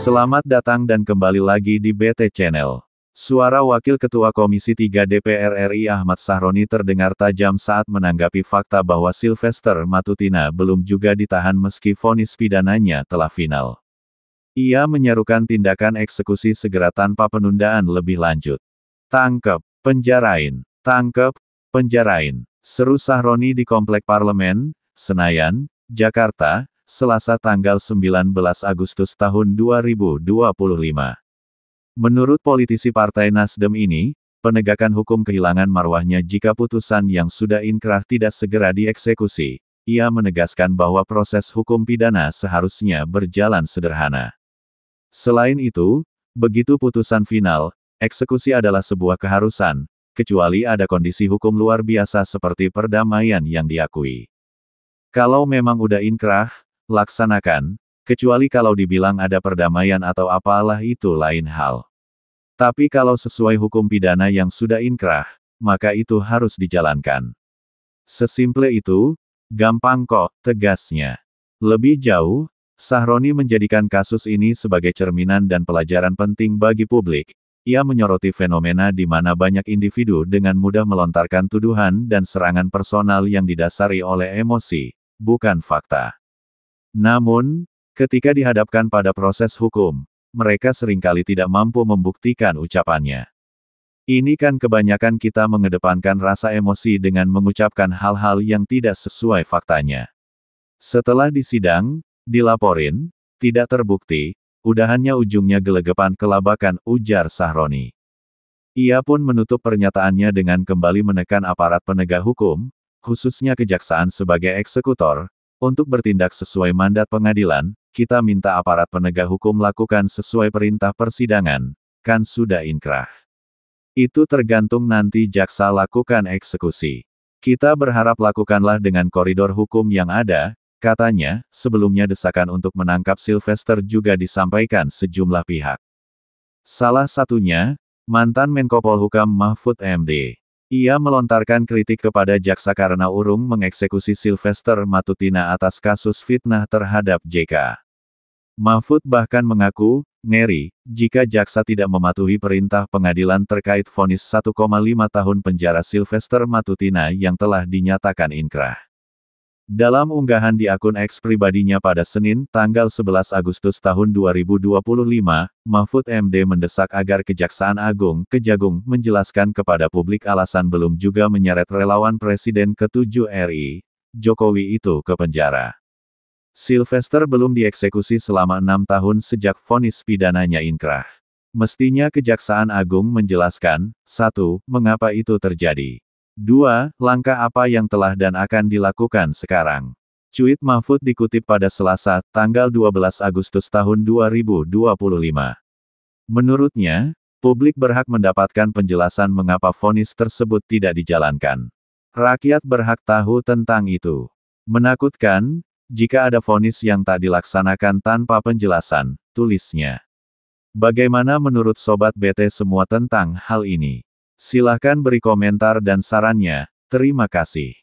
Selamat datang dan kembali lagi di BT Channel. Suara Wakil Ketua Komisi 3 DPR RI Ahmad Sahroni terdengar tajam saat menanggapi fakta bahwa Sylvester Matutina belum juga ditahan meski vonis pidananya telah final. Ia menyerukan tindakan eksekusi segera tanpa penundaan lebih lanjut. Tangkep, penjarain, tangkep, penjarain, seru Sahroni di Komplek Parlemen, Senayan, Jakarta, Selasa tanggal 19 Agustus tahun 2025. Menurut politisi Partai Nasdem ini, penegakan hukum kehilangan marwahnya jika putusan yang sudah inkrah tidak segera dieksekusi. Ia menegaskan bahwa proses hukum pidana seharusnya berjalan sederhana. Selain itu, begitu putusan final, eksekusi adalah sebuah keharusan, kecuali ada kondisi hukum luar biasa seperti perdamaian yang diakui. Kalau memang udah inkrah, laksanakan, kecuali kalau dibilang ada perdamaian atau apalah itu lain hal. Tapi kalau sesuai hukum pidana yang sudah inkrah, maka itu harus dijalankan. Sesimple itu, gampang kok, tegasnya. Lebih jauh, Sahroni menjadikan kasus ini sebagai cerminan dan pelajaran penting bagi publik. Ia menyoroti fenomena di mana banyak individu dengan mudah melontarkan tuduhan dan serangan personal yang didasari oleh emosi, bukan fakta. Namun, ketika dihadapkan pada proses hukum, mereka seringkali tidak mampu membuktikan ucapannya. Ini kan kebanyakan kita mengedepankan rasa emosi dengan mengucapkan hal-hal yang tidak sesuai faktanya. Setelah disidang, dilaporin, tidak terbukti, udahannya ujungnya gelegepan kelabakan, ujar Sahroni. Ia pun menutup pernyataannya dengan kembali menekan aparat penegak hukum, khususnya kejaksaan sebagai eksekutor, untuk bertindak sesuai mandat pengadilan. Kita minta aparat penegak hukum lakukan sesuai perintah persidangan, kan sudah inkrah. Itu tergantung nanti jaksa lakukan eksekusi. Kita berharap lakukanlah dengan koridor hukum yang ada, katanya. Sebelumnya desakan untuk menangkap Sylvester juga disampaikan sejumlah pihak. Salah satunya, mantan Menko Polhukam Mahfud MD. Ia melontarkan kritik kepada jaksa karena urung mengeksekusi Sylvester Matutina atas kasus fitnah terhadap JK. Mahfud bahkan mengaku, ngeri, jika jaksa tidak mematuhi perintah pengadilan terkait vonis 1,5 tahun penjara Sylvester Matutina yang telah dinyatakan inkrah. Dalam unggahan di akun X pribadinya pada Senin, tanggal 11 Agustus tahun 2025, Mahfud MD mendesak agar Kejaksaan Agung, Kejagung, menjelaskan kepada publik alasan belum juga menyeret relawan Presiden ke-7 RI, Jokowi itu ke penjara. Sylvester belum dieksekusi selama 6 tahun sejak vonis pidananya inkrah. Mestinya Kejaksaan Agung menjelaskan, 1. Mengapa itu terjadi? 2. Langkah apa yang telah dan akan dilakukan sekarang? Cuit Mahfud dikutip pada Selasa, tanggal 12 Agustus tahun 2025. Menurutnya, publik berhak mendapatkan penjelasan mengapa vonis tersebut tidak dijalankan. Rakyat berhak tahu tentang itu. Menakutkan, jika ada vonis yang tak dilaksanakan tanpa penjelasan, tulisnya. Bagaimana menurut Sobat BT semua tentang hal ini? Silahkan beri komentar dan sarannya, terima kasih.